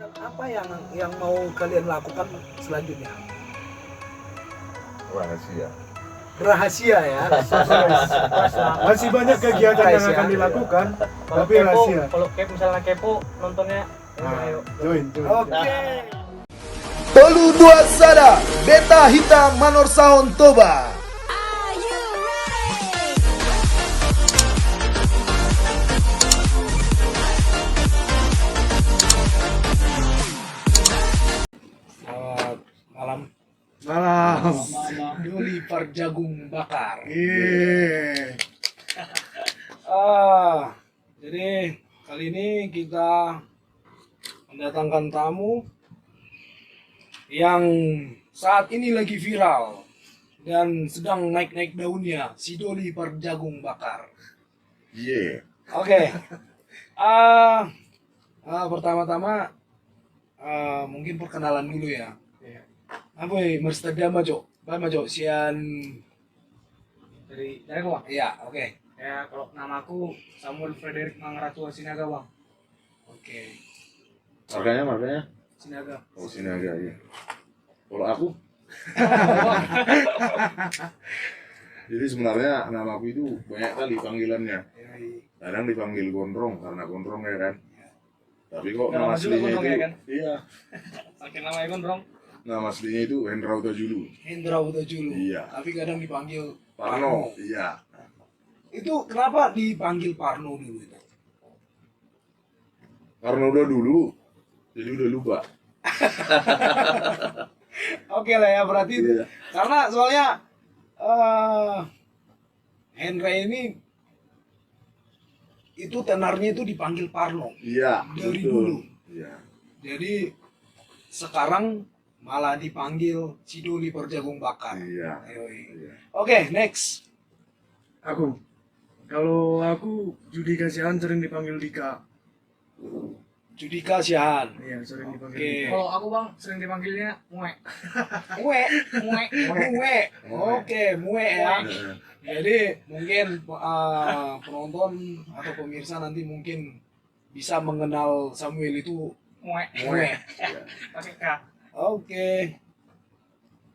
Apa yang mau kalian lakukan selanjutnya? Rahasia. Rahasia ya. Masih banyak kegiatan yang akan dilakukan, tapi rahasia. Kalau misalnya kepo nontonnya, ayo. Join. Oke. Tolu dua sada, beta hitam manor sahon toba. Selamat malam. Malam. Doli Parjagung Bakar. Iya. Jadi kali ini kita mendatangkan tamu yang saat ini lagi viral dan sedang naik-naik daunnya, si Doli Parjagung Bakar. Iya. Oke. Pertama-tama mungkin perkenalan dulu ya. Apa ya? Merstadama Jo. Bama Jo sian. Dari gua. Iya, oke. Ya kalau namaku Samuel Frederick Mangratu Sinaga, Bang. Oke. Markanya? Sinaga. Oh, Sinaga ya. Kalau aku? Jadi sebenarnya namaku itu banyak kali panggilannya. Kadang dipanggil Gondrong karena Gondrong ya kan. Tapi kok Nama nama juga aslinya Gondrong itu ya kan? iya. Saking namanya Gondrong. Nama aslinya itu Hendra Utajulu. Hendra Utajulu. Iya. Tapi kadang dipanggil Parno. Iya. Itu kenapa dipanggil Parno dulu itu? Karena udah dulu, jadi udah lupa. Oke lah ya berarti Iya. karena soalnya Hendra ini itu tenarnya itu dipanggil Parno Iya. dari betul. dulu. Iya. Jadi sekarang malah dipanggil si Doli Parjagung Bakar. Iya. Yoi. Iya. Oke, next. Aku. Kalau aku Judika Sian sering dipanggil Dika. Judika Siahan. Iya, sering dipanggil Oke. Dika. Kalau aku, Bang, sering dipanggilnya Mue. Mue. Mue. Oke, Mue ya. Iya. Jadi mungkin penonton atau pemirsa nanti mungkin bisa mengenal Samuel itu Mue. Mue. Iya. Pakai K. Oke.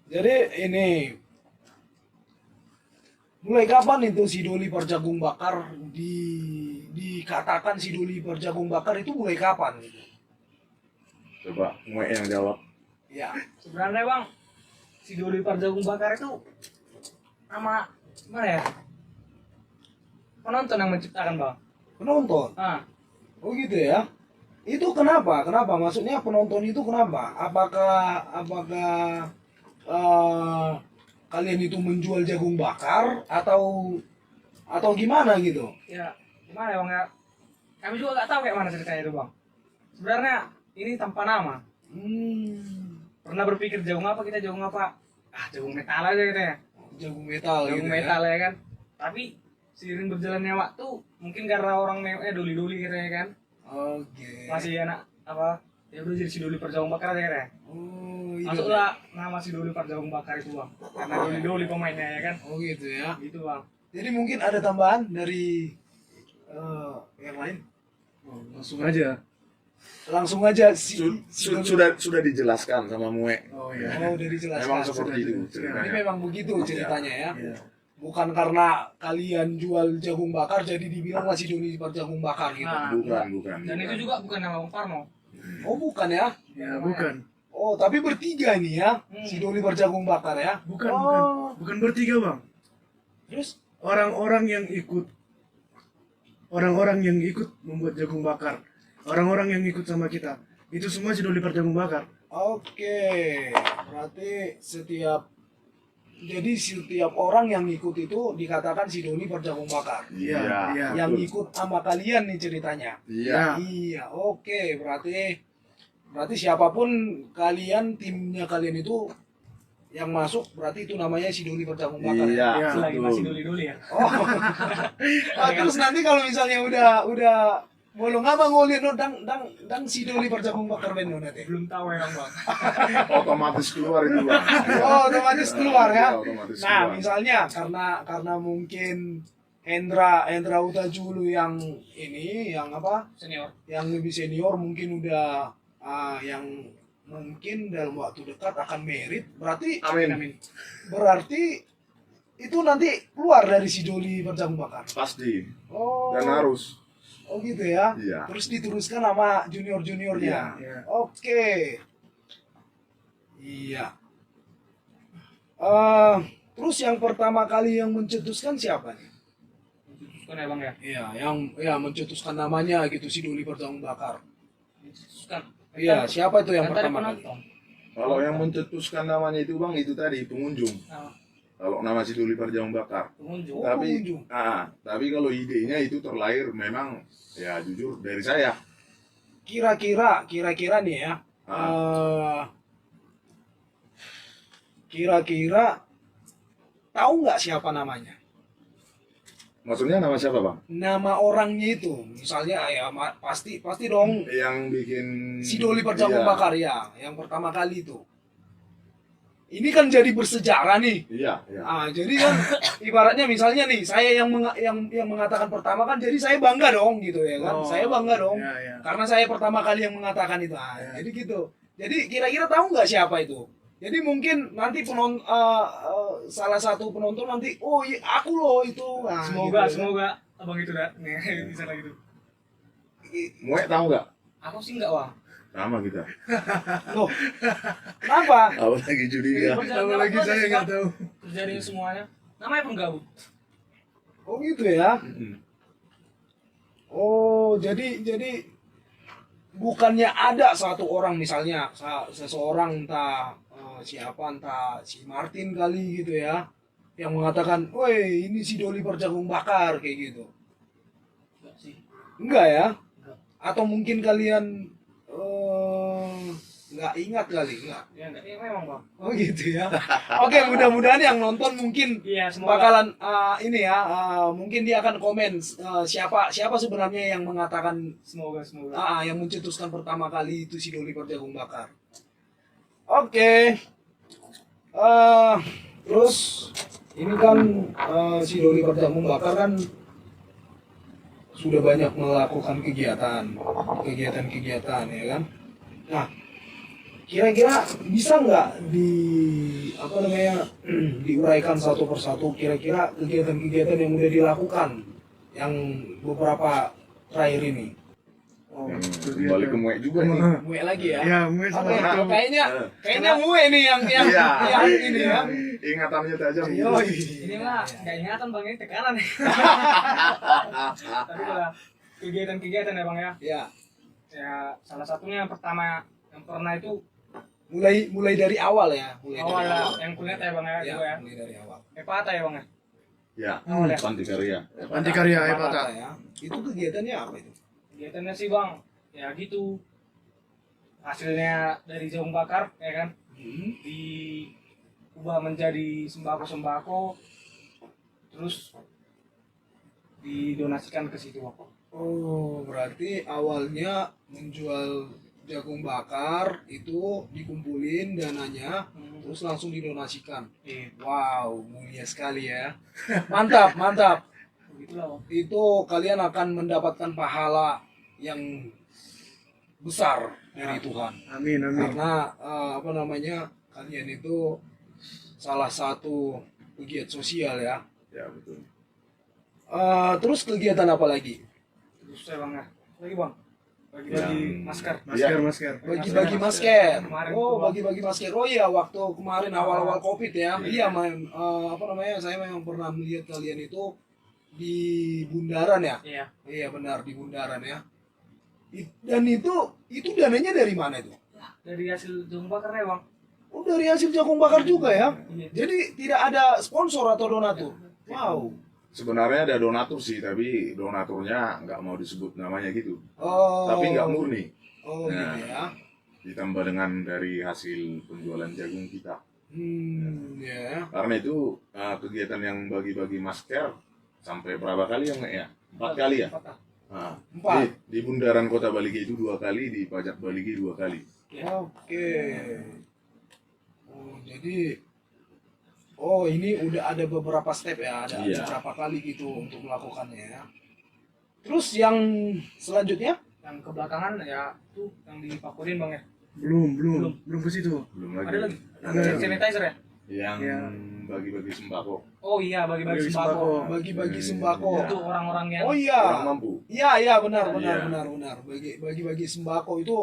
Jadi ini mulai kapan itu si Doli Parjagung Bakar dikatakan si Doli Parjagung Bakar itu mulai kapan gitu? Coba Mue yang jawab. Ya. Sebenarnya, Bang, si Doli Parjagung Bakar itu nama gimana ya? Penonton yang menciptakan, Bang. Penonton. Ah, Oh gitu ya. Itu kenapa? Kenapa? Maksudnya penonton itu kenapa? Apakah kalian itu menjual jagung bakar atau gimana gitu? ya gimana ya, Bang ya? Kami juga nggak tahu kayak mana ceritanya itu, Bang. Sebenarnya ini tanpa nama. Pernah berpikir jagung apa kita, jagung apa? Jagung metal aja gitu ya. Jagung metal Jagung gitu metal ya. ya kan. Tapi seiring berjalannya waktu, mungkin karena orang nengoknya doli-doli gitu ya kan. Oke. Masih anak apa? Ya udah jadi si Doli Parjagung Bakar aja kan ya. Oh, iya. Masuklah nama si Doli Parjagung Bakar itu, Bang. Karena doli-doli pemainnya ya kan. Oh gitu ya. Gitu, Bang. Jadi mungkin ada tambahan dari yang lain? Oh, langsung aja. Langsung aja si Sudah dijelaskan sama Mue. Oh iya. Oh, dari jelaskan. Memang seperti itu Ini ceritanya. memang begitu ceritanya ya. Iya. Bukan karena kalian jual jagung bakar jadi dibilang masih Doli Parjagung Bakar gitu. Nah, Bukan. dan itu juga bukan nama Bang Parno. Oh bukan ya? Ya, bukan. Oh tapi bertiga ini ya, si Doli Parjagung Bakar ya? Bukan, Oh. bukan bertiga, Bang. Terus? Orang-orang yang ikut membuat jagung bakar, orang-orang yang ikut sama kita, itu semua si Doli Parjagung Bakar. Oke, berarti setiap orang yang ikut itu dikatakan si Doli Parjagung Bakar. Iya. Yang betul. ikut sama kalian nih ceritanya. Iya. Iya, oke. Berarti siapapun kalian, timnya kalian itu yang masuk, berarti itu namanya si Doli Parjagung Bakar. Iya. Ya? Ya. Lagi Betul. masih doli-doli ya. Oh. Terus nanti kalau misalnya udah bolong abang ngoliat no dang si Doli Parjagung Bakar beno nanti. Belum tahu ya, Bang. Otomatis keluar itu, Bang. Oh, otomatis keluar ya. Iya, otomatis Nah, keluar. misalnya karena mungkin Hendra Utajulu yang ini yang apa? Senior. Yang lebih senior mungkin udah yang mungkin dalam waktu dekat akan merit, berarti Amin. berarti itu nanti keluar dari si Doli Berjagung Bakar. Pasti. Oh, Dan harus. oh gitu ya. Iya. Terus diteruskan sama junior-juniornya. Iya. Oke. Iya. Terus yang pertama kali yang mencetuskan siapa nih? Dicetuskan ya bang ya. Iya, yang mencetuskan namanya gitu si Doli Berjagung Bakar. Dicetuskan. Iya, siapa itu yang Kan tadi pertama kali? penonton. Kalau yang mencetuskan namanya itu bang, itu tadi pengunjung. Nah, Kalau nama si Doli Berjagung Bakar. pengunjung. Oh, Tapi, pengunjung. tapi kalau idenya itu terlahir memang ya jujur dari saya. Kira-kira nih ya. Kira-kira tahu nggak siapa namanya? Maksudnya nama siapa bang? Nama orangnya itu, misalnya ya pasti dong Yang bikin si Doli Berjagung Iya. Bakar ya, yang pertama kali itu. Ini kan jadi bersejarah nih. Iya, iya. Jadi kan ibaratnya misalnya nih saya yang mengatakan pertama kan, jadi saya bangga dong gitu ya kan. Oh, Saya bangga dong iya, iya. karena saya pertama kali yang mengatakan itu. Jadi gitu. Jadi kira-kira tahu nggak siapa itu? Jadi mungkin nanti salah satu penonton nanti, oh iya, aku loh itu. Nah, Semoga gitu, semoga abang itu dah nih bisa lagi tuh. Muek tahu nggak? Aku sih enggak bang. Sama kita. Loh, kenapa? Apa lagi curiga? Sama lagi saya nggak tahu. Terjadi semuanya. Namanya penggabung. Oh gitu ya. Mm-mm. Oh, jadi bukannya ada satu orang misalnya seseorang entah siapa, entah si Martin kali gitu ya, yang mengatakan, "Woi, ini si Doli Berjagung Bakar," kayak gitu. Enggak sih. Enggak ya? Enggak. Atau mungkin kalian nggak ingat kali, enggak? Ya enggak. Ya memang bang. Oh gitu ya. Oke, mudah-mudahan yang nonton mungkin Iya semoga. bakalan ini ya, mungkin dia akan komen siapa sebenarnya yang mengatakan Semoga. yang mencetuskan pertama kali itu si Doli Berjagung Bakar. Oke. Terus ini kan si Doli Berjagung Bakar kan sudah banyak melakukan kegiatan ya kan. Nah, kira-kira bisa nggak diuraikan satu persatu kira-kira kegiatan-kegiatan yang udah dilakukan yang beberapa terakhir ini? Kembali ke Muek juga nih. Mue lagi ya? Ya, mungkin Oke, salah satu. kayaknya Mue nih yang Iya. ini ya. Ingatannya tajam. Yoi. Ini mah nggak ingatan bang, ini tekanan nih. Tapi kalau kegiatan-kegiatan ya bang ya. Ya, Ya salah satunya yang pertama yang pernah itu mulai dari awal ya. awal lah, yang kulihat ya bang ya, Ya, juga ya. mulai dari awal. Hepata ya bang ya. Ya, Awal ya. Panti Karya. Panti Karya Hepata Hepata. ya. Itu kegiatannya apa itu? Kegiatannya sih bang, ya gitu. Hasilnya dari jagung bakar ya kan, diubah menjadi sembako, terus didonasikan ke situ bang. Oh, berarti awalnya menjual jagung bakar itu dikumpulin dananya, terus langsung didonasikan. Iya, Wow, mulia sekali ya. Mantap. begitulah bang. Itu kalian akan mendapatkan pahala yang besar dari Tuhan. Amin, amin. Karena kalian itu salah satu pegiat sosial ya. Ya, betul. Terus kegiatan apa lagi? Terus saya bang ya, lagi bang, bagi-bagi Yang- masker. Masker. Bagi-bagi masker. Kemarin Oh, tuh, Bang. bagi-bagi masker. Oh iya, waktu kemarin awal-awal Covid ya. Iya, saya memang pernah melihat kalian itu di Bundaran ya. Iya, Iya, benar di Bundaran ya. Dan itu dananya dari mana itu? dari hasil jagung bakarnya bang. Oh, dari hasil jagung bakar juga ya. Iya. Jadi tidak ada sponsor atau donatur. Wow. Sebenarnya ada donatur sih, tapi donaturnya nggak mau disebut namanya gitu. Oh. Tapi nggak murni. Oh, Nah. gitu ya. Ditambah dengan dari hasil penjualan jagung kita. Ya. Karena itu kegiatan yang bagi-bagi masker sampai berapa kali ya? 4 kali ya? Nah, 4. di Bundaran Kota Baligi itu 2 kali, di Pajak Baligi 2 kali. Oke. Oh, jadi ini udah ada beberapa step ya, ada Iya. beberapa kali gitu untuk melakukannya ya. Terus yang selanjutnya? Yang kebelakangan ya tuh yang di Pakodin bang ya. Belum ke situ. Belum lagi. Ada lagi. Ada. Hand sanitizer ya. Yang Ya. bagi-bagi sembako. Oh iya bagi-bagi Bagi sembako. sembako. Bagi-bagi sembako. Iya. Itu orang-orang yang Oh iya. Orang mampu. Iya, iya benar, benar, Iya. benar. Bagi-bagi sembako itu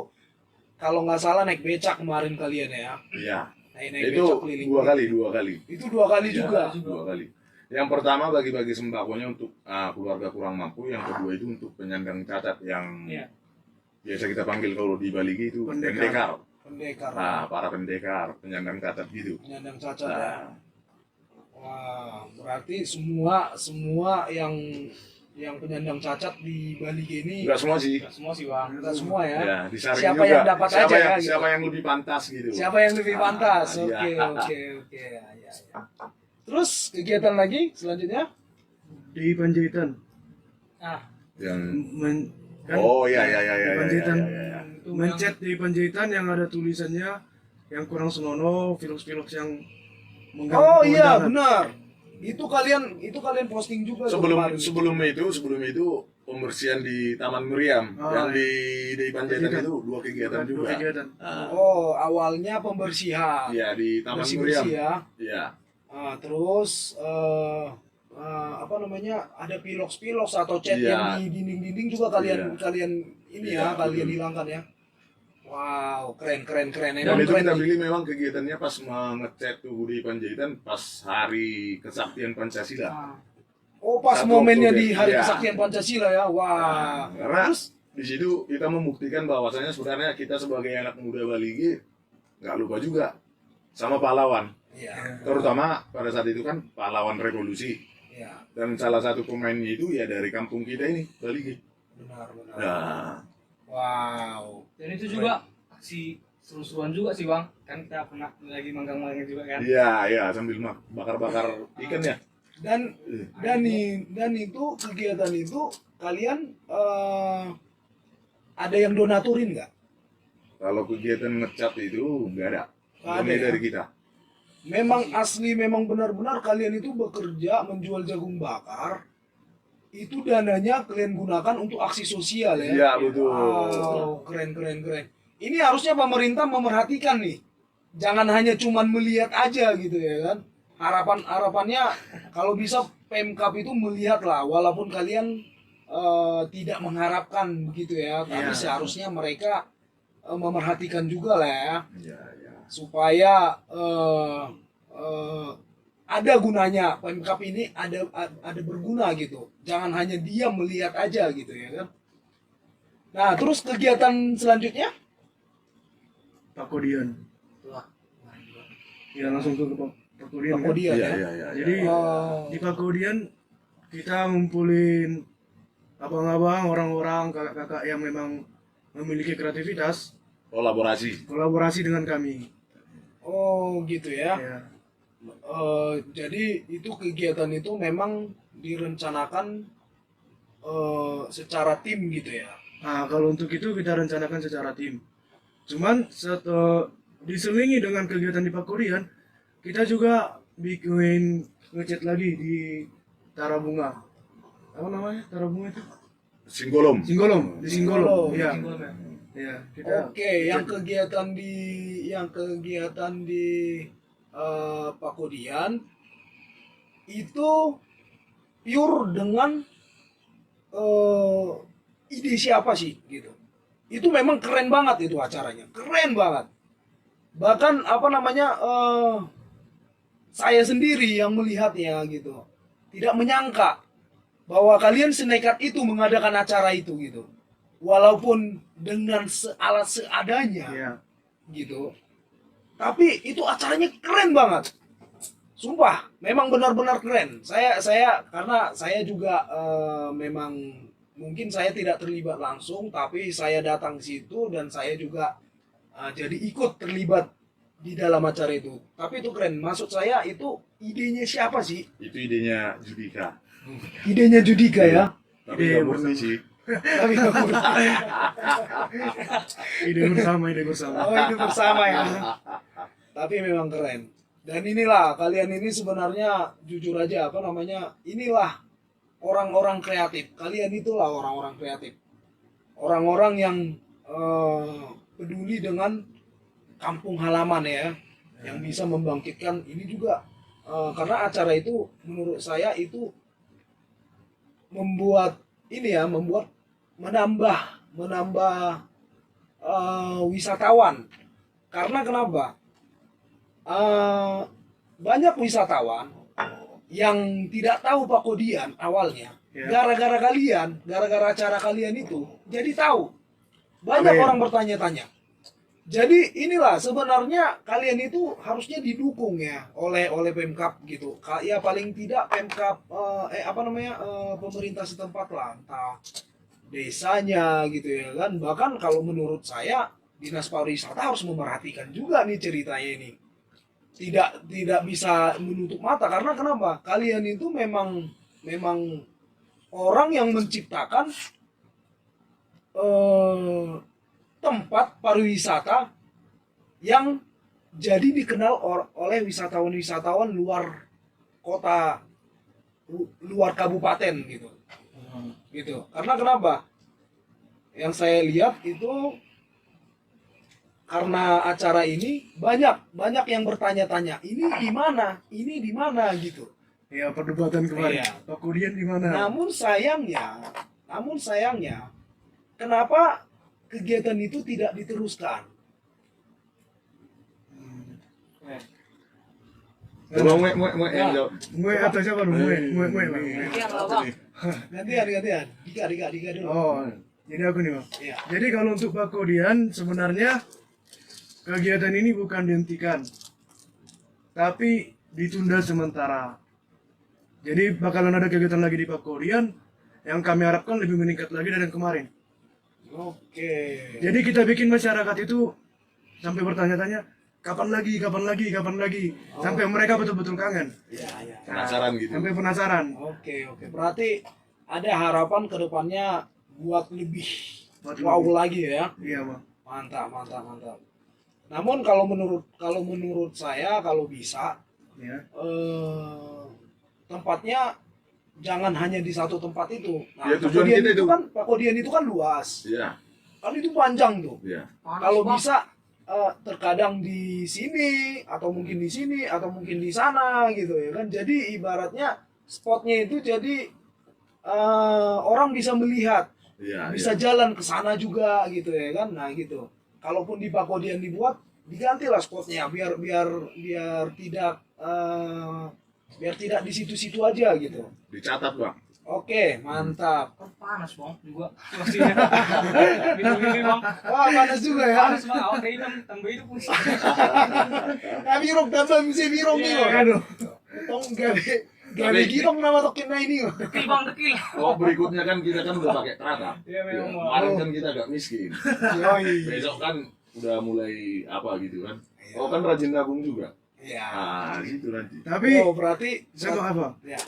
kalau nggak salah naik becak kemarin kalian ya. Iya. Naik Itu becak keliling. dua kali. Itu 2 kali Iya, juga. 2 kali. Yang pertama bagi-bagi sembakonya untuk keluarga kurang mampu, yang kedua itu untuk penyandang cacat yang Iya. biasa kita panggil kalau di Bali itu Pendekar. pendekar. Pendekar. Nah, para pendekar, penyandang cacat gitu. Penyandang cacat ya. Nah, Wah, berarti semua yang penyandang cacat di Bali ini enggak semua sih. Nggak semua sih bang. enggak semua ya. Ya, disaring Siapa juga. yang dapat siapa aja yang, ya, gitu. siapa yang lebih pantas gitu. Siapa yang lebih pantas? Ah, Oke, iya. oke. Ya. Terus kegiatan lagi selanjutnya? Di Panjaitan. Ah Yang Kan oh iya. di Panjaitan. itu Mencet di Panjaitan yang ada tulisannya yang kurang senonoh, filoks-filoks yang mengganggu Oh iya, pemandangan. benar. Itu kalian posting juga tuh kemarin. sebelum itu pembersihan di Taman Meriam Oh, yang iya. di Panjaitan Panjaitan. itu 2 kegiatan Dua juga. kegiatan. Ah, Oh, awalnya pembersihan. iya di Taman Meriam. Bersih-bersih ya. Iya. Terus apa namanya? Ada piloks atau cat Iya. yang di dinding-dinding juga kalian Iya. ini Iya, ya, kalian betul. hilangkan ya. Wow, keren. Dan Emang itu keren kita nih. pilih memang kegiatannya pas ngecat tuh di Panjaitan pas hari kesaktian Pancasila. ah, Oh, pas 1 momennya Oktober. di Hari Iya. Kesaktian Pancasila ya. Wah. Karena Terus di situ kita membuktikan bahwasanya sebenarnya kita sebagai anak muda Bali nggak lupa juga sama pahlawan. ya, Terutama pada saat itu kan pahlawan revolusi. ya, Dan salah satu pemainnya itu ya dari kampung kita ini, Bali. benar. Nah, Wow. dan itu juga aksi seru-seruan juga sih bang. Kan kita pernah lagi manggang-manggang juga kan. iya sambil bakar-bakar ikan ya. Dan itu kegiatan itu kalian ada yang donaturin nggak? Kalau kegiatan ngecat itu nggak ada. Nggak ada Ini ya? dari kita. Memang benar-benar kalian itu bekerja menjual jagung bakar. Itu dananya kalian gunakan untuk aksi sosial ya. Iya betul. Wow, keren. Ini harusnya pemerintah memerhatikan nih. Jangan hanya cuman melihat aja gitu ya kan. Harapannya kalau bisa Pemkap itu melihat lah, walaupun kalian tidak mengharapkan begitu ya, tapi Iya. seharusnya mereka memerhatikan juga lah ya, Iya. supaya ada gunanya Pemkap ini ada berguna gitu. Jangan hanya dia melihat aja gitu ya kan. Nah, terus kegiatan selanjutnya? Pakodian. Wah, Ya langsung ke Pakodian. kan? Pakodian ya. Iya. Jadi Oh. di Pakodian kita ngumpulin abang-abang, orang-orang, kakak-kakak yang memang memiliki kreativitas, kolaborasi dengan kami. Oh, gitu ya. Ya. Jadi itu kegiatan itu memang direncanakan secara tim gitu ya. Nah, kalau untuk itu kita rencanakan secara tim. Cuman diselingi dengan kegiatan di Pakodian, kita juga bikin ngecat lagi di Tarabunga. Apa namanya? Tarabunga itu? Singgolom. Singgolom, di Singgolom. Singgolom. Iya. Singgolom ya. Ya, kita Oke, yang kegiatan di Pakodian itu pure dengan ide siapa sih gitu. Itu memang keren banget itu acaranya, keren banget. Bahkan apa namanya saya sendiri yang melihatnya gitu, tidak menyangka bahwa kalian senekat itu mengadakan acara itu gitu. Walaupun dengan alat seadanya ya. gitu. Tapi itu acaranya keren banget. Sumpah, memang benar-benar keren. Karena saya juga memang mungkin saya tidak terlibat langsung, tapi saya datang ke situ dan saya juga jadi ikut terlibat di dalam acara itu. Tapi itu keren. Maksud saya itu idenya siapa sih? Itu idenya Judika. Idenya Judika ya. Tapi Ide nggak murni bersama. sih. Tapi Ide bersama. oh, itu bersama ya. Tapi memang keren. Dan inilah kalian ini sebenarnya jujur aja apa namanya? Inilah orang-orang kreatif. Kalian itulah orang-orang kreatif. orang-orang yang peduli dengan kampung halaman ya, yang bisa membangkitkan ini juga, karena acara itu menurut saya itu membuat ini ya, menambah wisatawan. Karena kenapa? Banyak wisatawan yang tidak tahu Pakodian awalnya. Ya. Gara-gara acara kalian itu, jadi tahu. Banyak Amin. orang bertanya-tanya. Jadi inilah sebenarnya kalian itu harusnya didukung ya oleh Pemkab gitu. Ya paling tidak Pemkab pemerintah setempat lah, entah desanya gitu ya kan. Bahkan kalau menurut saya Dinas Pariwisata harus memerhatikan juga nih ceritanya ini. Tidak bisa menutup mata karena kenapa? Kalian itu memang orang yang menciptakan tempat pariwisata yang jadi dikenal oleh wisatawan-wisatawan luar kota, luar kabupaten gitu. Gitu. Karena kenapa? Yang saya lihat itu karena acara ini banyak yang bertanya-tanya, ini di mana? Ini di mana gitu. Ya, perdebatan kemarin. Iya. Pakodian di mana? Namun sayangnya kenapa kegiatan itu tidak diteruskan? Coba Mue yang Ya. jawab. Mue atau siapa lu? Mue lah. Iya lah bang. Gantian. Dika dulu. Oh, jadi aku nih bang. Iya. Jadi kalau untuk Pakodian sebenarnya kegiatan ini bukan dihentikan, tapi ditunda sementara. Jadi bakalan ada kegiatan lagi di Pakodian yang kami harapkan lebih meningkat lagi dari yang kemarin. Oke. Jadi kita bikin masyarakat itu sampai bertanya-tanya kapan lagi, sampai mereka betul-betul kangen, Ya. Penasaran gitu. sampai penasaran. Oke. Berarti ada harapan ke depannya buat lebih Buat wow lebih. lagi ya. Iya bang. Mantap. Namun kalau menurut saya kalau bisa Ya. tempatnya jangan hanya di satu tempat itu. Nah, Ya, tujuan Pakodian kita itu. Pakodian itu kan luas. Iya, Kan itu panjang tuh. iya. Kalau bisa terkadang di sini atau mungkin di sini atau mungkin di sana gitu ya kan. Jadi ibaratnya spotnya itu jadi orang bisa melihat, Iya, bisa iya. jalan ke sana juga gitu ya kan. Nah gitu. Kalaupun di Pakodian dibuat, digantilah spotnya biar tidak di situ-situ aja gitu. Dicatat, Bang. Oke, mantap. Kan panas bang juga situasinya. Gitu bang. Wah, panas juga ya. Panas bang. Awak hitam tambah itu pun. Nah, birong tambah bisa birong Iya, birong. Aduh. Tong gawe girong nama tokin na ini. Dekil bang dekil. Oh, berikutnya kan kita kan udah pakai teratap. Iya memang. Bang. Kemarin kan kita agak miskin. Yoi. Besok kan udah mulai apa gitu kan. Oh, kan rajin nabung juga. Ya. Nah, gitu nanti. Tapi Oh, berarti sama apa? Ya.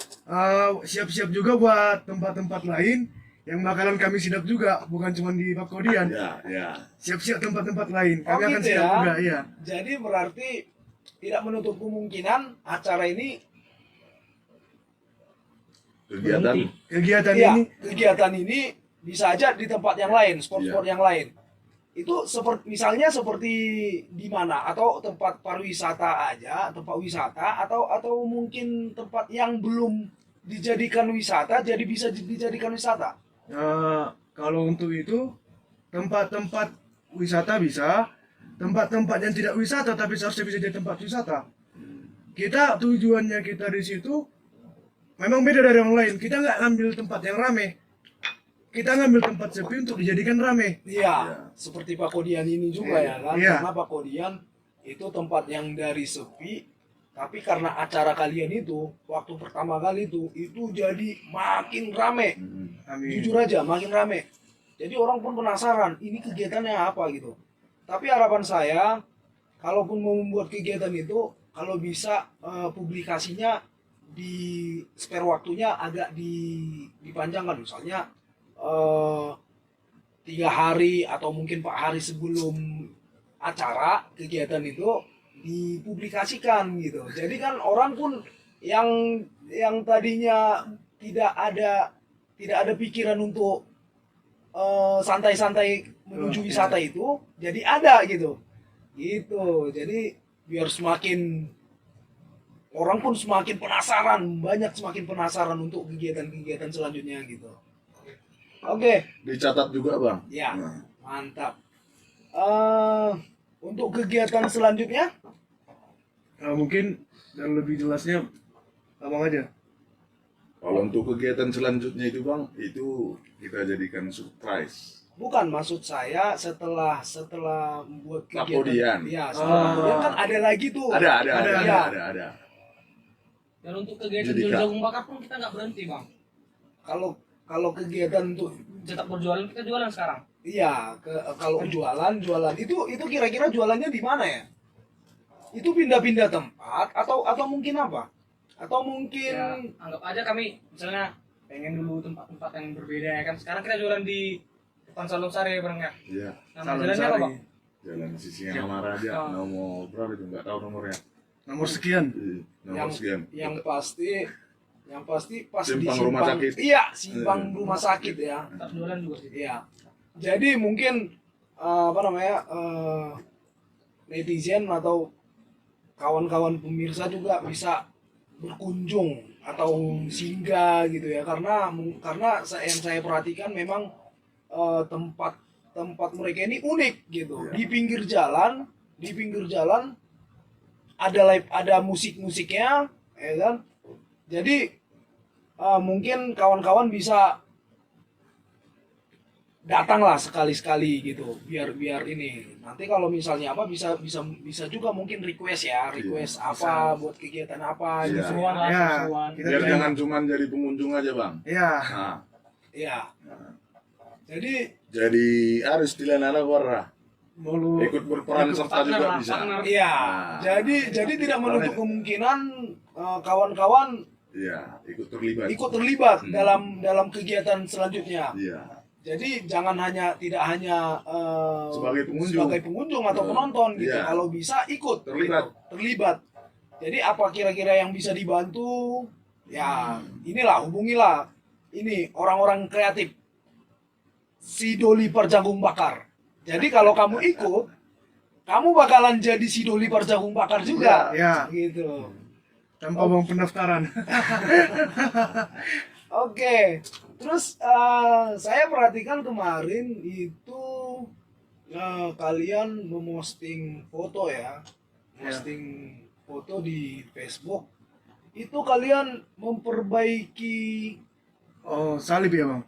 Siap-siap juga buat tempat-tempat lain yang bakalan kami sidak juga, bukan cuma di Pakodian. Ya. Siap-siap tempat-tempat lain. Oh, Kami akan gitu sidak ya. juga, iya. Jadi berarti tidak menutup kemungkinan acara ini Kegiatan. Kegiatan ini bisa aja di tempat yang lain, sport-sport yang lain. Itu seperti di mana, atau tempat pariwisata aja, tempat wisata, atau mungkin tempat yang belum dijadikan wisata jadi bisa dijadikan wisata. kalau untuk itu tempat-tempat wisata bisa, tempat-tempat yang tidak wisata tapi seharusnya bisa jadi tempat wisata. Tujuannya kita di situ memang beda dari yang lain. Kita nggak ngambil tempat yang rame, kita ngambil tempat sepi untuk dijadikan rame. Iya, seperti Pakodian ini juga ya kan. Iya. Karena Pakodian itu tempat yang dari sepi, tapi karena acara kalian itu waktu pertama kali itu jadi makin rame. Amin. Jujur aja makin rame. Jadi orang pun penasaran, ini kegiatannya apa gitu. Tapi harapan saya, kalaupun mau membuat kegiatan itu, kalau bisa publikasinya di spare waktunya agak dipanjangkan, misalnya 3 hari atau mungkin 4 hari sebelum acara kegiatan itu dipublikasikan gitu. Jadi kan orang pun yang tadinya tidak ada pikiran untuk santai-santai menuju wisata itu jadi ada gitu. Gitu. Jadi biar semakin orang pun semakin penasaran, banyak semakin penasaran untuk kegiatan-kegiatan selanjutnya gitu. Oke, Dicatat juga bang. ya, Nah, mantap. Untuk kegiatan selanjutnya, Mungkin dan lebih jelasnya abang aja. kalau untuk kegiatan selanjutnya itu bang, itu kita jadikan surprise. bukan maksud saya setelah membuat kegiatan, Kapodian. ya setelah Kapodian kan ada lagi tuh. Iya. Ada. Dan untuk kegiatan Jadi, jual Kak. jagung bakar pun kita nggak berhenti bang. Kalau kegiatan untuk Tetap berjualan, kita jualan sekarang. iya, kalau jualan itu kira-kira jualannya di mana ya? Itu pindah-pindah tempat atau mungkin apa? Atau mungkin Ya, anggap aja kami misalnya pengen dulu tempat-tempat yang berbeda ya kan. Sekarang kita jualan di depan Salung Sari bareng ya. Iya. Nama Salon jalannya apa Sari. bang? Jalan Sisingamangaraja aja. Oh. Nomor berapa itu nggak tahu nomornya. Nomor sekian. Nomor sekian. yang pasti pas di Simpang rumah sakit. Iya, simpang rumah sakit ya. Tetap jualan juga sih. Iya. Jadi mungkin netizen atau kawan-kawan pemirsa juga bisa berkunjung atau singgah gitu ya karena yang saya perhatikan memang tempat mereka ini unik gitu. Iya. Di pinggir jalan ada musik-musiknya ya kan. Jadi mungkin kawan-kawan bisa datanglah sekali-sekali gitu biar ini nanti kalau misalnya apa bisa juga mungkin request apa buat kegiatan apa Iya. gitu. Seruan lah, Ya, seruan. kita Biar terima. jangan cuma jadi pengunjung aja bang. Iya. Nah, Iya. Jadi jadi harus dilanana warna. Mulu Ikut berperan serta partner juga lah, bisa. partner. iya. Nah. Jadi tidak menutup kemungkinan kawan-kawan Iya, ikut terlibat. ikut terlibat Hmm. dalam kegiatan selanjutnya. Iya. Jadi tidak hanya Sebagai pengunjung. atau penonton gitu. Iya. Kalau bisa ikut terlibat. Jadi apa kira-kira yang bisa dibantu? Ya, inilah hubungilah ini orang-orang kreatif. Si Doli Perjagung Bakar. Jadi kalau kamu ikut, kamu bakalan jadi si Doli Perjagung Bakar juga. Iya. Gitu. tanpa bang pendaftaran. Oke, terus saya perhatikan kemarin itu kalian memposting foto ya, posting foto di Facebook. Itu kalian memperbaiki Oh, salib ya bang.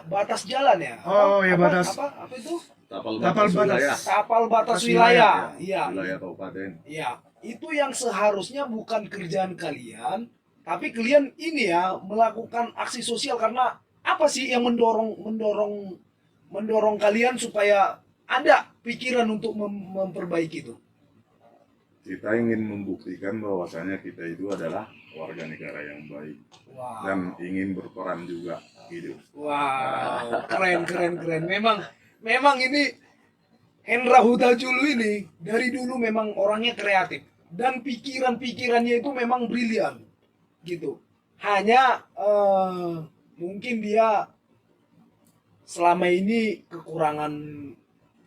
batas jalan ya? Oh, ya, batas. Apa itu? Tapal Tapal batas batas. wilayah. Tapal batas Batas wilayah. wilayah, Iya. Wilayah kabupaten. Iya. Itu yang seharusnya bukan kerjaan kalian, tapi kalian ini ya melakukan aksi sosial karena apa sih yang mendorong kalian supaya ada pikiran untuk memperbaiki itu? Kita ingin membuktikan bahwasanya kita itu adalah warga negara yang baik Wow. dan ingin berperan juga gitu. Wow, keren. Memang ini Hendra Huta-Julu ini dari dulu memang orangnya kreatif dan pikiran-pikirannya itu memang brilian gitu. Hanya mungkin dia selama ini kekurangan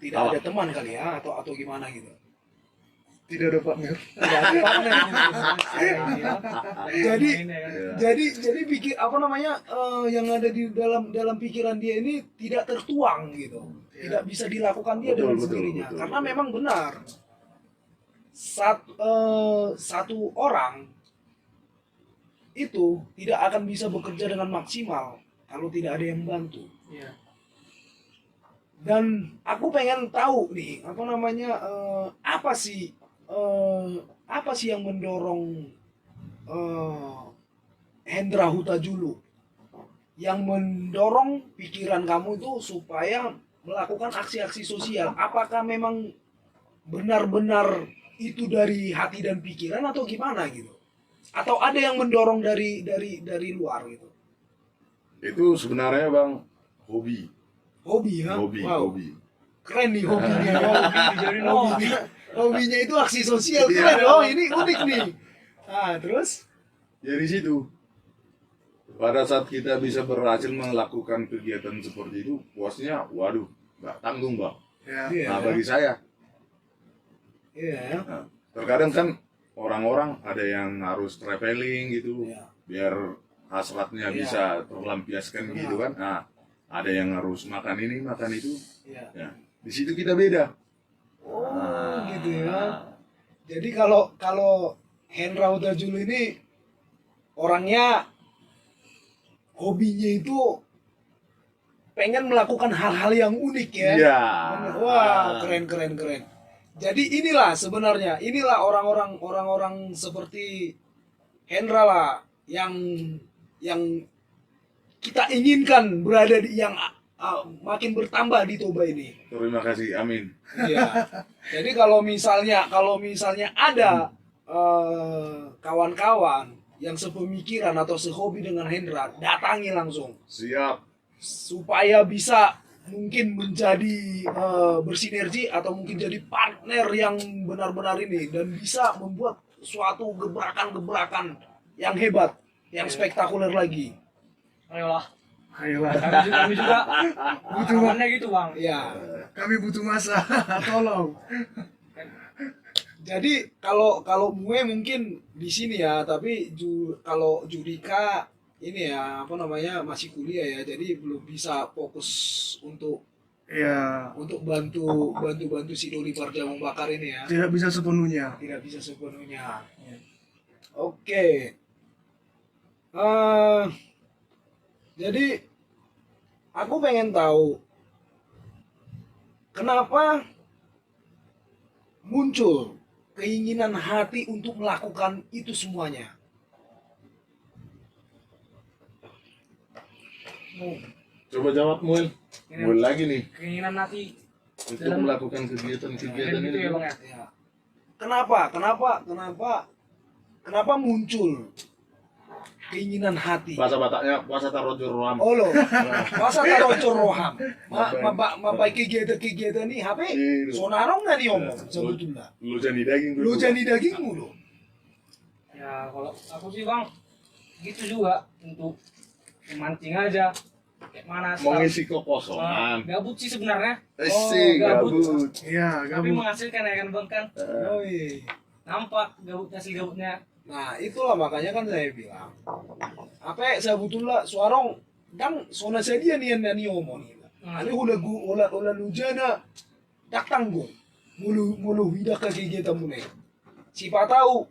tidak ada teman kali ya atau gimana gitu. Tidak ada partner. Tidak ada partner gitu. Jadi pikir yang ada di dalam pikiran dia ini tidak tertuang gitu. Tidak bisa dilakukan dia dengan sendirinya. Karena memang benar. Satu orang itu tidak akan bisa bekerja dengan maksimal kalau tidak ada yang bantu. Iya. Dan aku pengen tahu nih apa sih yang mendorong Hendra Huta-Julu yang mendorong pikiran kamu itu supaya melakukan aksi-aksi sosial. Apakah memang benar-benar itu dari hati dan pikiran atau gimana gitu? Atau ada yang mendorong dari luar gitu? Itu sebenarnya bang hobi. Hobi ya? Wow. Hobi. Keren nih hobinya. Hobinya itu aksi sosial. Iya. Keren. Oh, ini unik nih. Nah, terus? Dari situ pada saat kita bisa berhasil melakukan kegiatan seperti itu, puasnya, waduh, nggak tanggung bang. Ya. Iya. Nah bagi saya, Iya. nah, terkadang kan orang-orang ada yang harus traveling gitu, Iya. biar hasratnya Iya. bisa terlampiaskan gitu kan. Nah, ada yang harus makan ini, makan itu. Iya. Ya, di situ kita beda. Oh, Nah, gitu ya. Jadi kalau Hendra Huta-Julu ini orangnya hobinya itu pengen melakukan hal-hal yang unik ya. Iya. Wah, keren. Jadi inilah orang-orang seperti Hendra lah yang kita inginkan berada di yang makin bertambah di Toba ini. Terima kasih, amin. Iya. Jadi kalau misalnya ada kawan-kawan yang sepemikiran atau sehobi dengan Hendra, datangi langsung Siap. supaya bisa mungkin menjadi bersinergi atau mungkin jadi partner yang benar-benar ini dan bisa membuat suatu gebrakan-gebrakan yang hebat, yang spektakuler lagi. Ayolah. Ayolah, Kami juga Butuh, Bang. harapannya gitu bang. Ya. kami butuh masa. Tolong. Jadi kalau gue mungkin di sini ya, tapi kalau Judika ini ya apa namanya masih kuliah ya, jadi belum bisa fokus untuk Ya, bantu si Doli Parjamu Bakar ini ya. tidak bisa sepenuhnya. Tidak bisa sepenuhnya. Oke. Jadi aku pengen tahu kenapa muncul keinginan hati untuk melakukan itu semuanya. Coba jawab, Mul. Mul lagi nih. Keinginan nanti Untuk melakukan kegiatan-kegiatan gitu ya ini. bang ya. Ya. Kenapa muncul keinginan hati? Bahasa Bataknya, puasa tarojo roham. Oh loh, masa taruh roham, mapai kegiatan nih HP, sonarong nggak diomong sebetulnya. Lu jadi daging. Lu jadi dagingmu lo. Ya kalau aku sih bang gitu juga untuk memancing aja. Kayak mana? Mengisi kekosongan. Gabut sih sebenarnya. Sih, gabut. gabut. Iya, Tapi gabung. menghasilkan ya kan bang kan. Yoi. Nampak gabutnya. Nah itulah makanya kan saya bilang, apa sebetulnya suarong dan sona sedia nih yang omong ini. Ani ulah lujana tak tanggung, mulu hidak ke kegiatan mulai. Siapa tahu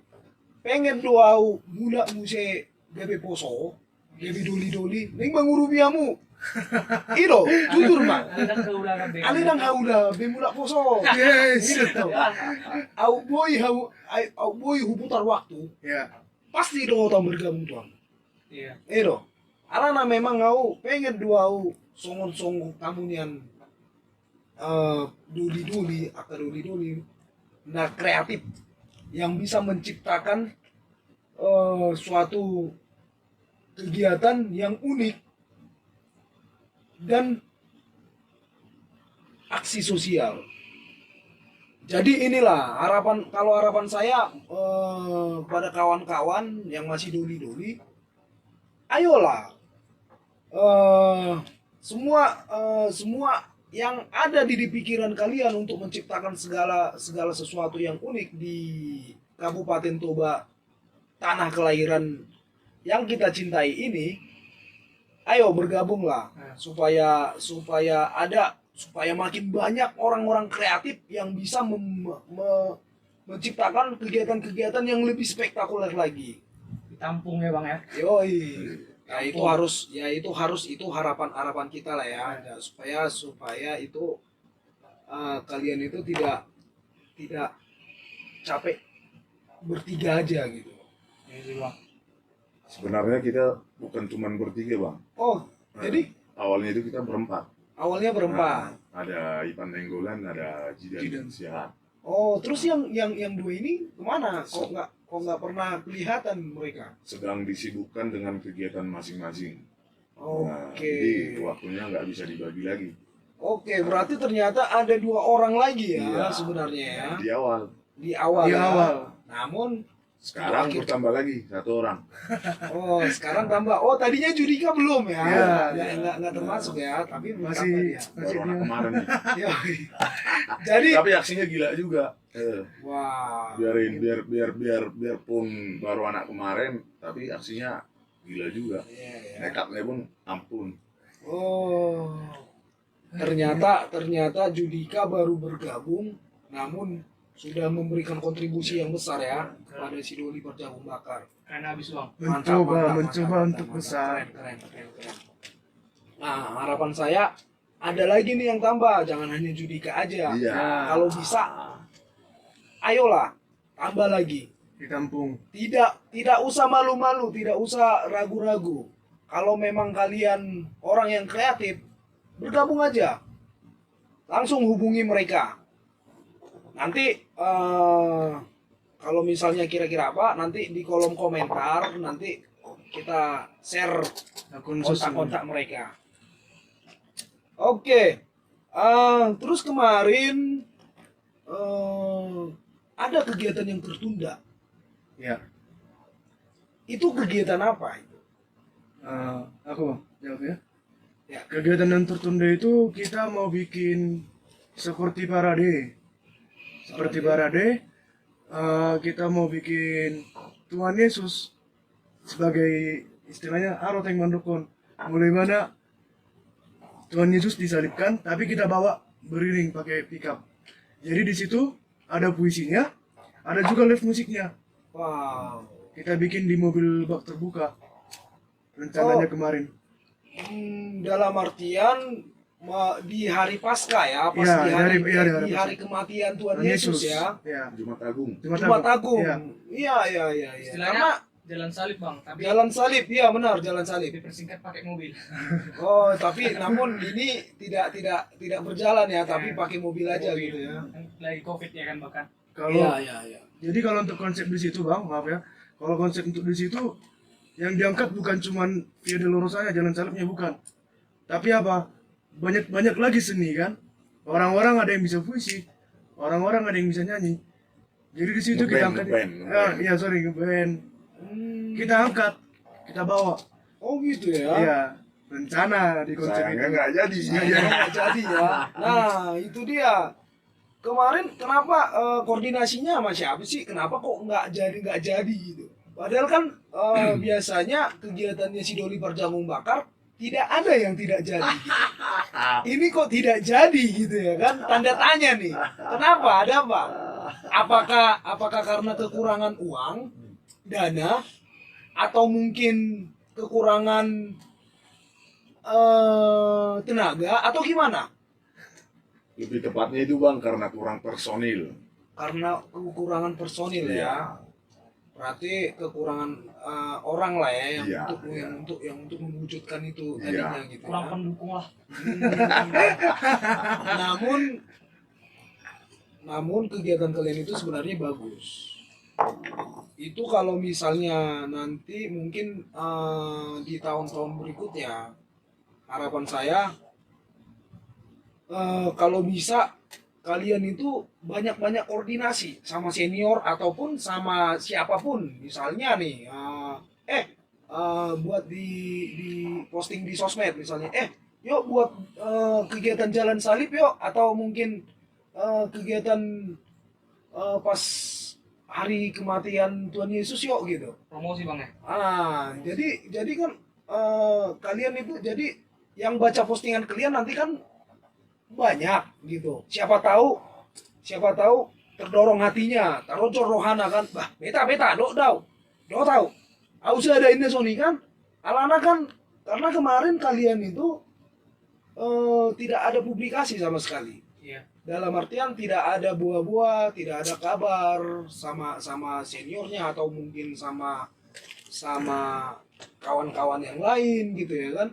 pengen doau mula muse bebe poso, bebe doli, neng manguru biamu. Ilo, jujur mak. Ada keulangan deh. Ali nang haula be mula poso. Yes. Gitu. Au boy huputar waktu. Ya, Pasti dong tahu bergabung tuan. Iya. Ero, arana memang ngau pengen duau songon tamunian duli nah kreatif yang bisa menciptakan suatu kegiatan yang unik dan aksi sosial. Jadi inilah harapan saya pada kawan-kawan yang masih doli, ayolah semua yang ada di pikiran kalian untuk menciptakan segala sesuatu yang unik di Kabupaten Toba, tanah kelahiran yang kita cintai ini. Ayo bergabunglah supaya makin banyak orang-orang kreatif yang bisa menciptakan kegiatan-kegiatan yang lebih spektakuler lagi. Ditampung ya bang ya. Yoi. Ya itu harus harapan kita lah ya. Ya, supaya itu kalian itu tidak capek bertiga aja gitu. Iya sih bang. Sebenarnya kita bukan cuma bertiga, Bang. Oh, Nah, jadi awalnya itu kita berempat. awalnya berempat. Nah, ada Ipan Nenggolan, ada Jidan Sihat. Oh, terus yang dua ini kemana? Kok nggak pernah kelihatan mereka? Sedang disibukkan dengan kegiatan masing-masing. Nah, Oke. jadi waktunya nggak bisa dibagi lagi. Oke, berarti ternyata ada dua orang lagi ya Iya. sebenarnya ya Di awal. di awal. Di ya. awal. Namun Sekarang Terakhir. bertambah lagi 1 orang. Oh, sekarang tambah. Oh, tadinya Judika belum ya? Iya. Nggak termasuk ya, tapi Masih Baru anak kemarin nih. Ya. Jadi, Tapi aksinya gila juga. wah. Biarpun baru anak kemarin, tapi aksinya gila juga. Iya, ya. Nekatnya pun ampun. Oh, ternyata Judika baru bergabung, namun sudah memberikan kontribusi yang besar ya pada si Doli Berjagung Bakar. Keren habis bang. Mencoba untuk besar. Keren. Nah, harapan saya ada lagi nih yang tambah, jangan hanya Judika aja. Iya. Kalau bisa, ayolah tambah lagi. Ditampung. Tidak usah malu-malu, tidak usah ragu-ragu. Kalau memang kalian orang yang kreatif, bergabung aja. Langsung hubungi mereka. Nanti kalau misalnya kira-kira apa, nanti di kolom komentar nanti kita share Akun sosial. kontak-kontak mereka. Oke. Terus kemarin ada kegiatan yang tertunda. Ya. Itu kegiatan apa itu? Aku jawab ya. Ya. Kegiatan yang tertunda itu kita mau bikin seperti parade. Seperti parade, kita mau bikin Tuhan Yesus sebagai istilahnya aroteng mandukun. Mulai mana Tuhan Yesus disalibkan, tapi kita bawa beriring pakai pickup. Jadi di situ ada puisinya, ada juga live musiknya. Wow. Kita bikin di mobil bak terbuka. Rencananya kemarin. Dalam artian di hari Paskah ya, pas Iya, di hari, hari di hari kematian Tuhan Yesus ya. Ya. Jumat Agung. Jumat Agung. Iya. Iya. Istilahnya Karena jalan salib bang, tapi jalan salib, iya benar jalan salib. dipersingkat pakai mobil. Oh, tapi namun ini tidak berjalan ya, tapi pakai mobil aja gitu ya. Kan lagi covid ya kan bahkan. Kalau Iya. Jadi kalau untuk konsep di situ bang, maaf ya. Kalau konsep untuk di situ yang diangkat bukan cuman Via Dolorosa jalan salibnya bukan. Tapi apa? Banyak lagi seni kan. Orang-orang ada yang bisa puisi, orang-orang ada yang bisa nyanyi. Jadi di situ kita angkat. Ngeband. Kita angkat, kita bawa. Oh gitu ya. Iya, rencana di konsep Sayangnya itu. nggak jadi. Nggak jadi ya. Nah, itu dia. Kemarin kenapa koordinasinya sama siapa sih? Kenapa kok nggak jadi gitu? Padahal kan biasanya kegiatannya si Doli Berjagung Bakar tidak ada yang tidak jadi. Gitu. Ini kok tidak jadi gitu ya kan? Tanda tanya nih. Kenapa? Ada apa? Apakah karena kekurangan uang, dana, atau mungkin kekurangan tenaga atau gimana? Lebih tepatnya itu bang karena kurang personil. Karena kekurangan personil Iya. ya. Berarti kekurangan orang lah ya yang Iya, untuk mewujudkan itu Iya. tadinya gitu. Kurang Ya. pendukung lah. Namun kegiatan kalian itu sebenarnya bagus. Itu kalau misalnya nanti mungkin di tahun-tahun berikutnya, harapan saya kalau bisa kalian itu banyak-banyak koordinasi sama senior ataupun sama siapapun. Misalnya nih, buat di posting di sosmed misalnya, yuk buat kegiatan jalan salib yuk, atau mungkin kegiatan pas hari kematian Tuhan Yesus yuk gitu. Promosi bang ya. Jadi kan kalian itu jadi yang baca postingan kalian nanti kan banyak gitu. Siapa tahu terdorong hatinya, taruh rohana kan, bah beta do tahu. Aku ada ini Sony kan, alana kan karena kemarin kalian itu tidak ada publikasi sama sekali. Iya. Dalam artian tidak ada buah-buah, tidak ada kabar sama seniornya atau mungkin sama kawan-kawan yang lain gitu ya kan.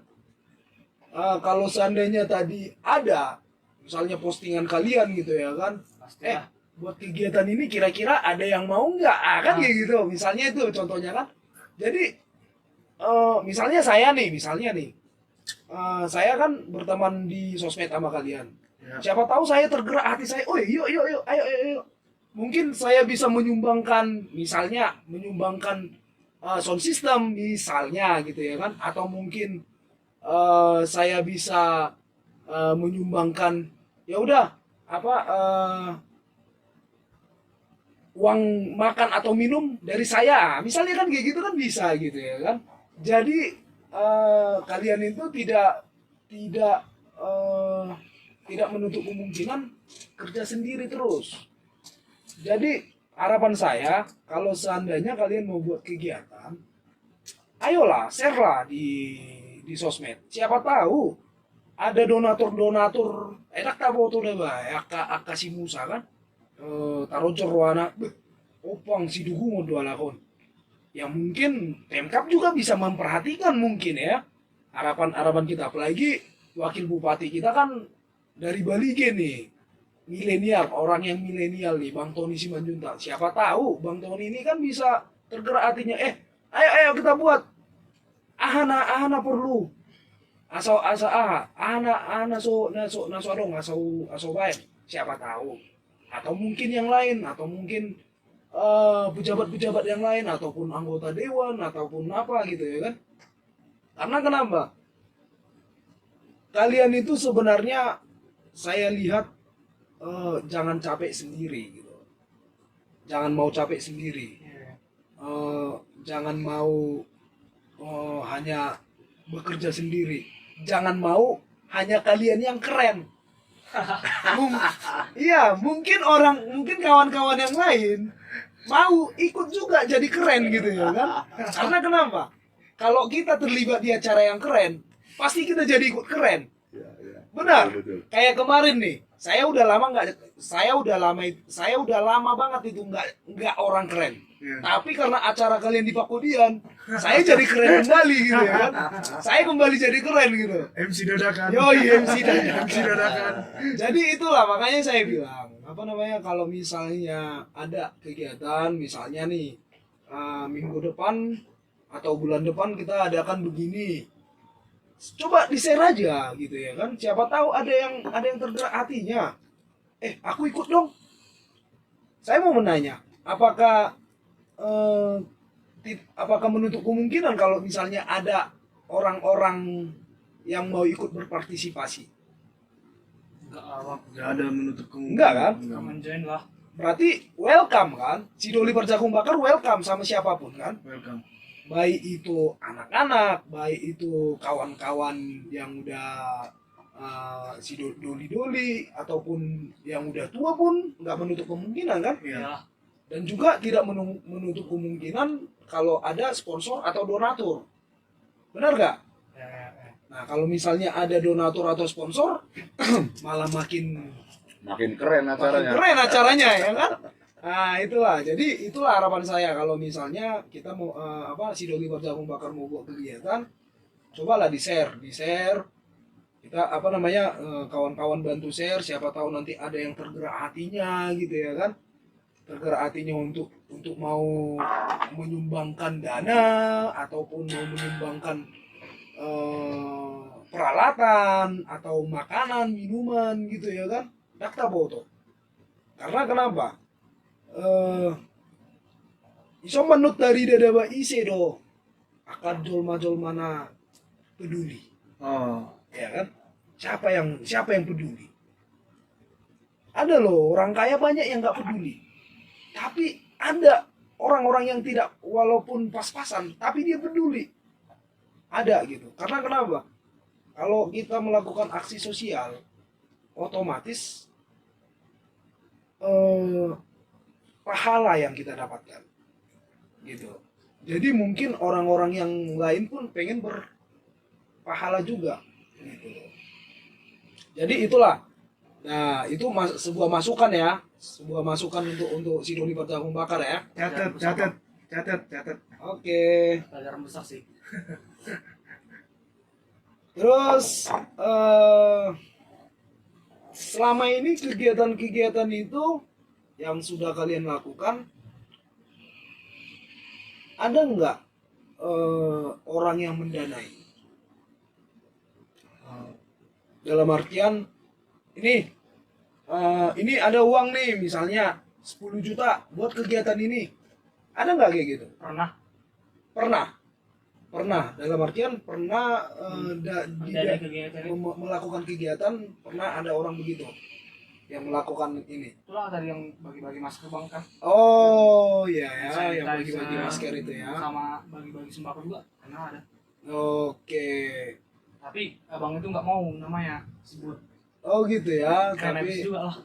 Kalau seandainya tadi ada misalnya postingan kalian gitu ya kan, Pastilah. buat kegiatan ini kira-kira ada yang mau nggak? Kan kayak gitu. Misalnya itu contohnya kan. Jadi misalnya nih, saya kan berteman di sosmed sama kalian. Ya. Siapa tahu saya tergerak hati saya, yuk, ayo. mungkin saya bisa menyumbangkan, misalnya menyumbangkan sound system misalnya gitu ya kan, atau mungkin saya bisa menyumbangkan ya udah apa uang makan atau minum dari saya misalnya kan, kayak gitu kan bisa gitu ya kan. Jadi kalian itu tidak eh, tidak menutup kemungkinan kerja sendiri terus. Jadi harapan saya kalau seandainya kalian mau buat kegiatan, ayolah share lah di sosmed. Siapa tahu ada donatur enak tak foto deh bah aka si Musa kan taruh cerwana opang si dukungan dua lakon yang mungkin Pemkap juga bisa memperhatikan mungkin ya harapan kita, apalagi wakil bupati kita kan dari Bali nih, milenial, orang yang milenial nih, Bang Tony Simanjuntak. Siapa tahu Bang Tony ini kan bisa tergerak hatinya, ayo kita buat ahana perlu ahana so adong aso baik, siapa tahu, atau mungkin yang lain, atau mungkin pejabat-pejabat yang lain, ataupun anggota dewan, ataupun apa gitu ya kan. Karena kenapa? Kalian itu sebenarnya saya lihat jangan capek sendiri gitu. Jangan mau capek sendiri. Jangan mau hanya bekerja sendiri. Jangan mau hanya kalian yang keren. Iya, mungkin kawan-kawan yang lain mau ikut juga jadi keren gitu ya kan. Karena kenapa? Kalau kita terlibat di acara yang keren, pasti kita jadi ikut keren. Benar. Betul. Kayak kemarin nih, saya udah lama banget itu nggak orang keren. Iya. Tapi karena acara kalian di Pakudian, saya jadi keren kembali gitu ya kan. Saya kembali jadi keren gitu. MC dadakan. Yoi, MC dadakan. MC dadakan. Jadi itulah makanya saya bilang, kalau misalnya ada kegiatan, misalnya nih minggu depan atau bulan depan kita adakan begini, coba di-share aja gitu ya kan. Siapa tahu ada yang tergerak hatinya. Aku ikut dong. Saya mau menanya, apakah menutup kemungkinan kalau misalnya ada orang-orang yang mau ikut berpartisipasi? Enggak ada menutup kemungkinan. Enggak kan? Come join lah. Berarti welcome kan? Si Doli Berjagung Bakar welcome sama siapapun kan? Welcome. Baik itu anak-anak, baik itu kawan-kawan yang udah si Doli, ataupun yang udah tua pun nggak menutup kemungkinan kan? Iya. Dan juga tidak menutup kemungkinan kalau ada sponsor atau donatur. Benar nggak? Ya. Nah kalau misalnya ada donatur atau sponsor, malah makin keren acaranya. keren acaranya ya kan. Nah itulah, jadi itulah harapan saya kalau misalnya kita mau si Doli Berjagung Bakar mau buat kegiatan, cobalah di share kita kawan-kawan bantu share, siapa tahu nanti ada yang tergerak hatinya gitu ya kan, tergerak hatinya untuk mau menyumbangkan dana ataupun mau menyumbangkan peralatan atau makanan minuman gitu ya kan, dakta boto. Karena kenapa? Iso menut dari dadaba ise do akan jolma mana peduli, Oh. ya kan? Siapa yang peduli? Ada loh orang kaya banyak yang nggak peduli, tapi ada orang-orang yang tidak, walaupun pas-pasan tapi dia peduli, ada gitu. Karena kenapa? Kalau kita melakukan aksi sosial, otomatis pahala yang kita dapatkan gitu. Jadi mungkin orang-orang yang lain pun pengen berpahala juga gitu. Jadi itulah, nah itu sebuah masukan ya, sebuah masukan untuk si Doli Berjagung Bakar ya. Catat. Oke. Pelajaran besar sih. Terus selama ini kegiatan-kegiatan itu yang sudah kalian lakukan, ada nggak orang yang mendanai? Dalam artian ini ada uang nih, misalnya 10 juta buat kegiatan ini. Ada nggak kayak gitu? Pernah. Pernah dalam artian pernah Ada kegiatan itu. melakukan kegiatan, pernah ada orang begitu yang melakukan ini. Itulah tadi yang bagi-bagi masker bang kan. Oh ya, ya yang Sanitizer, bagi-bagi masker itu ya. Sama bagi-bagi sembako juga karena ada. Oke. Tapi abang itu nggak mau namanya sebut. Oh gitu ya. Karena Tapi juga lah.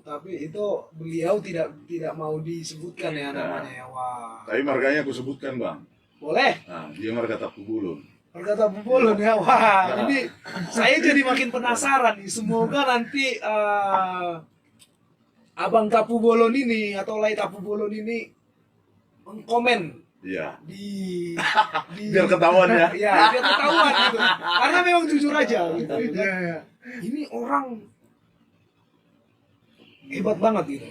tapi itu beliau tidak mau disebutkan ya namanya ya. Wah. Tapi marganya aku sebutkan bang. Boleh. Nah, dia marga Tapu Bolon. Berkata Pupulun ya. Wah, ini saya jadi makin penasaran nih. Semoga nanti Abang Tapu Bolon ini atau Lai Tapu Bolon ini mengkomen Iya. di Biar ketahuan ya. Ya, biar ketahuan gitu. Karena memang jujur aja gitu. Iya, iya. Ini orang hebat banget gitu.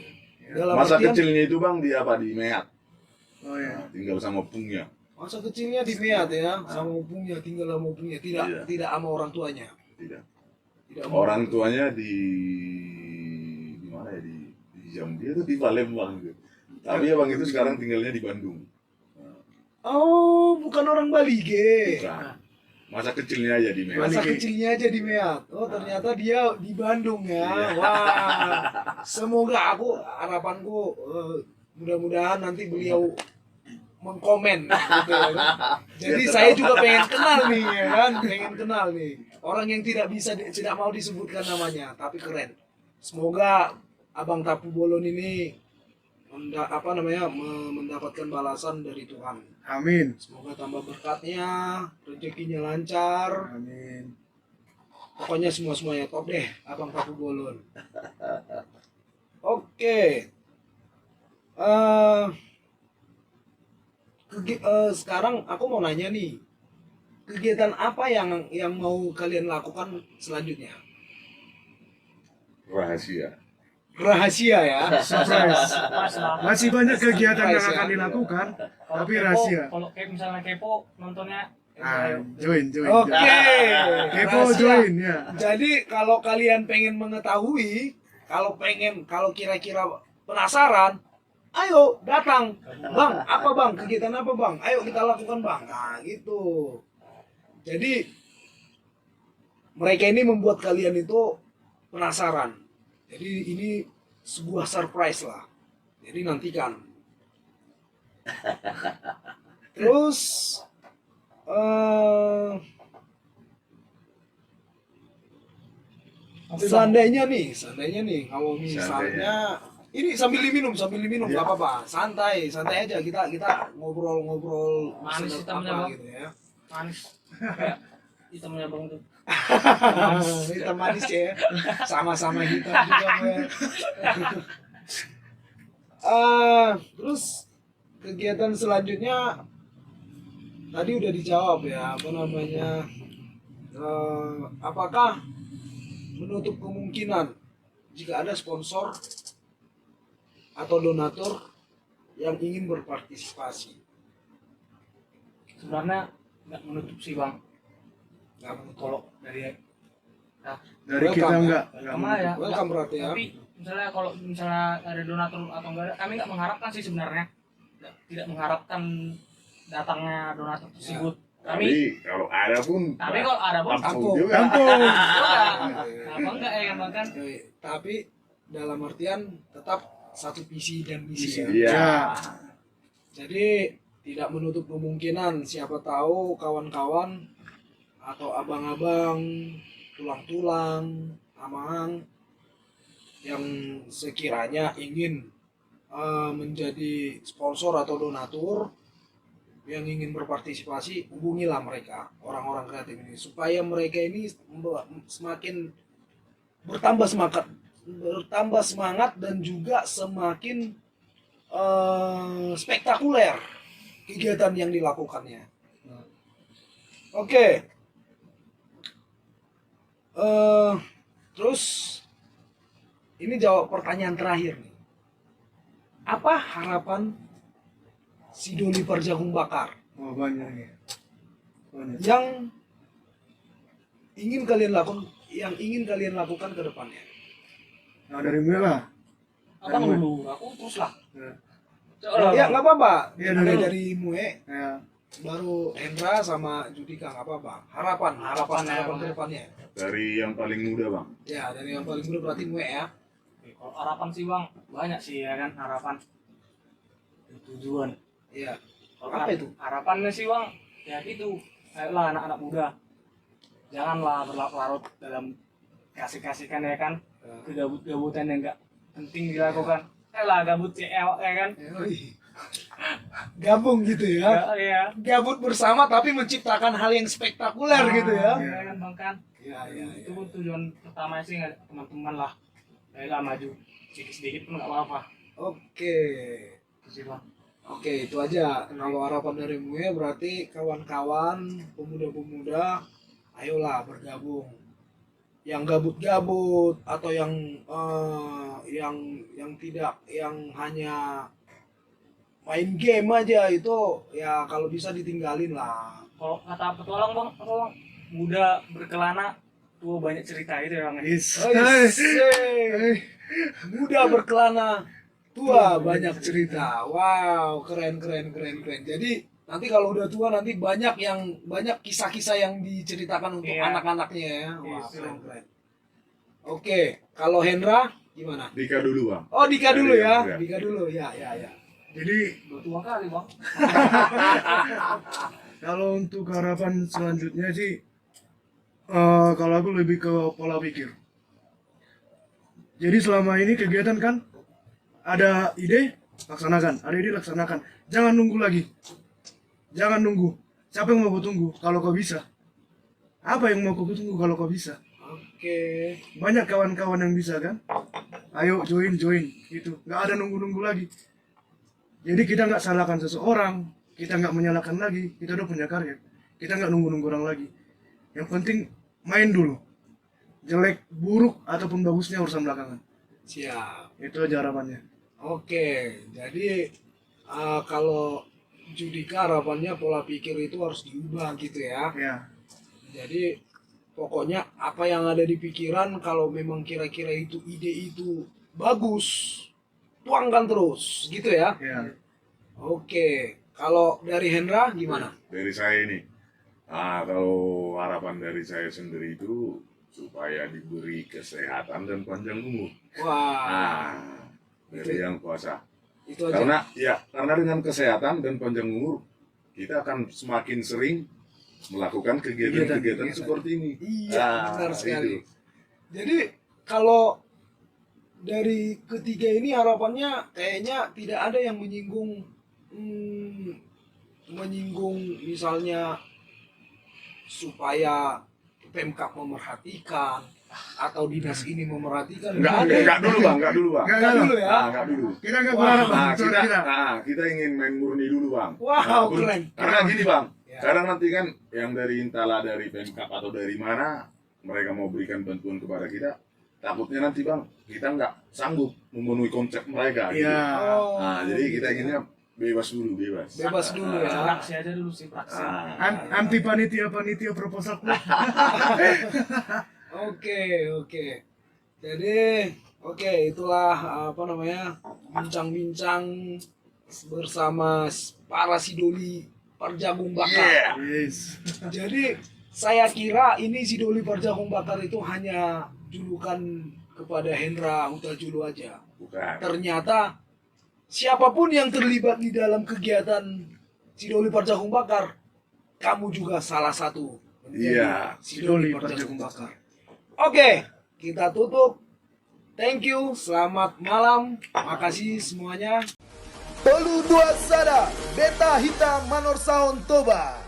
Dalam Masa artian, kecilnya itu bang di apa? Di Meat. Oh ya. Nah, tinggal sama pungnya. masa kecilnya di Meat ya, sama opungnya, tinggal sama opungnya, Iya. tidak sama orang tuanya. Tidak. Tidak sama Orang tuanya di mana ya, di Jambi itu di Palembang gitu. Tapi abang itu sekarang tinggalnya di Bandung. Oh, bukan orang Bali, ge. Bukan. Masa kecilnya aja di Meat. Masa Bali. kecilnya aja di Meat. Oh, ternyata dia di Bandung ya. Iya. Wah. Semoga harapanku mudah-mudahan nanti beliau mengkomen gitu ya kan. Jadi saya juga pengen kenal nih ya kan, pengen kenal nih. Orang yang tidak mau disebutkan namanya, tapi keren. Semoga Abang Tapu Bolon ini mendapatkan balasan dari Tuhan. Amin. Semoga tambah berkatnya, rezekinya lancar. Amin. Pokoknya semuanya top deh, Abang Tapu Bolon. Oke. Sekarang aku mau nanya nih, kegiatan apa yang mau kalian lakukan selanjutnya? Rahasia. Rahasia ya. Surprise. Pas lah. Masih banyak kegiatan yang Surprise, akan ya. dilakukan, Kalau tapi kepo- rahasia. Kalau kayak misalnya kepo nontonnya. Ah, join. Oke. Kepo Rahasia. join ya. Jadi kalau kalian pengen mengetahui, kalau kira-kira penasaran, ayo datang, bang. Apa bang? Kegiatan apa bang? Ayo kita lakukan bang. Nah gitu. Jadi mereka ini membuat kalian itu penasaran. Jadi ini sebuah surprise lah. Jadi nantikan. Terus seandainya nih kalau misalnya ini sambil diminum Iya. nggak apa-apa, santai aja kita ngobrol Manis sedap hitamnya, apa Bang. gitu ya. Manis. Kayak hitamnya bang tuh. Hitam manis ya, sama-sama hitam juga ya. Terus kegiatan selanjutnya tadi udah dijawab ya, apa namanya, apakah menutup kemungkinan jika ada sponsor atau donatur yang ingin berpartisipasi? Sebenarnya nggak menutup sih bang. Nggak menutup. Kalau dari Dari Welcome, kita ya. enggak. sama ya. Welcome berarti ya. Tapi misalnya kalau misalnya ada donatur atau enggak ada, kami nggak mengharapkan sih sebenarnya. Tidak mengharapkan datangnya donatur tersebut. Tapi Kami kalau ada pun kalau ada pun tampung juga. Kampung. apa enggak ya kan bang kan? Tapi dalam artian tetap satu visi dan misi ya. Iya. Ya. Jadi tidak menutup kemungkinan siapa tahu kawan-kawan atau abang-abang, tulang-tulang, amang yang sekiranya ingin menjadi sponsor atau donatur yang ingin berpartisipasi, hubungilah mereka, orang-orang kreatif ini, supaya mereka ini semakin bertambah semangat dan juga semakin spektakuler kegiatan yang dilakukannya. Oke. Terus ini jawab pertanyaan terakhir nih. Apa harapan si Doli Parjagung Bakar Oh, banyak ya. Banyak. yang ingin kalian lakukan ke depannya? Nah, dari Mela. Abang dulu, aku terus lah. Ya. Coba Ya nggak apa-apa. Iya, Mulai dulu. dari Mue, Ya. baru Hendra sama Judika nggak apa-apa. Harapan Harapan ke depannya. Dari yang paling muda bang. Ya dari yang paling muda berarti Mue ya. Kalau harapan sih bang, banyak sih ya kan harapan. Tujuan. Iya. Kalau Apa itu? harapannya sih bang, ya gitu. Ayolah anak-anak muda, janganlah berlarut-larut dalam kasih-kasihkan ya kan, kegabut-gabutan yang nggak penting dilakukan. Ayolah gabut CL ya kan. Gabung gitu ya. Ya, Gabut bersama tapi menciptakan hal yang spektakuler gitu ya. Ya kan bang kan. Iya iya. Itu tujuan pertama sih teman-teman lah. Ayolah maju sedikit-sedikit pun nggak apa-apa. Oke. Itu sih bang. Oke, itu aja. Kalau harapan dari Mue berarti kawan-kawan, pemuda-pemuda, ayolah bergabung. Yang gabut-gabut atau yang tidak, yang hanya main game aja itu ya kalau bisa ditinggalin lah. Kalau kata petualang bang, apa bang? Muda berkelana, tua banyak cerita itu ya bang. Yes. Muda berkelana, tua banyak cerita. Wow, keren. Jadi nanti kalau udah tua nanti banyak kisah-kisah yang diceritakan untuk Iya. anak-anaknya ya. Wah, Yes, keren. Oke, kalau Hendra gimana? Dika dulu bang. Oh, Dika dulu ya. Iya. Dika dulu ya. Jadi Udah tua kali bang. kalau untuk harapan selanjutnya sih, kalau aku lebih ke pola pikir. Jadi selama ini kegiatan kan ada ide laksanakan. Jangan nunggu lagi. Jangan nunggu. Siapa yang mau kau tunggu kalau kau bisa? Apa yang mau kau tunggu kalau kau bisa? Oke. Banyak kawan-kawan yang bisa kan? Ayo join gitu. Nggak ada nunggu-nunggu lagi. Jadi kita nggak salahkan seseorang, kita nggak menyalahkan lagi, kita udah punya karya. Kita nggak nunggu-nunggu orang lagi. Yang penting main dulu. Jelek, buruk, ataupun bagusnya urusan belakangan. Siap. Itu aja harapannya. Oke. Jadi kalau Judika harapannya pola pikir itu harus diubah gitu ya. Ya, Jadi pokoknya apa yang ada di pikiran kalau memang kira-kira itu ide itu bagus, tuangkan terus gitu ya. ya. Oke. Kalau dari Hendra gimana? Dari saya ini. Nah, kalau harapan dari saya sendiri itu supaya diberi kesehatan dan panjang umur. Wah, Nah, dari yang kuasa. itu aja. Karena dengan kesehatan dan panjang umur kita akan semakin sering melakukan kegiatan-kegiatan seperti ini. Iya, benar sekali. Itu. Jadi kalau dari ketiga ini harapannya kayaknya tidak ada yang menyinggung misalnya supaya Pemkab memerhatikan atau dinas ini memerhatikan. Enggak dulu bang. Enggak dulu ya. Nah, enggak dulu. Kita nggak Wah, berharap Nah, soal kita. kita ingin main murni dulu bang. Wow, Nah, keren. Karena gini bang, Ya. kadang nanti kan yang dari entahlah dari Pemkab atau dari mana mereka mau berikan bantuan kepada kita, takutnya nanti bang kita nggak sanggup memenuhi konsep mereka. Gitu. Iya. Oh, Nah, jadi kita inginnya bebas dulu. bebas dulu ya. Praksi aja dulu sih praksi. Anti panitia proposal club. Oke. Jadi, itulah apa namanya bincang-bincang bersama para sidoli Parjagung Bakar. Yeah. Yes. Jadi saya kira ini sidoli Parjagung Bakar itu hanya julukan kepada Hendra Huta-Julu aja. Bukan. Ternyata siapapun yang terlibat di dalam kegiatan sidoli Parjagung Bakar, kamu juga salah satu. Iya. Sidoli Parjagung Bakar. Oke, kita tutup. Thank you, selamat malam. Makasih semuanya. Pelu Dua Sada, Beta Hitam Manor Sound Toba.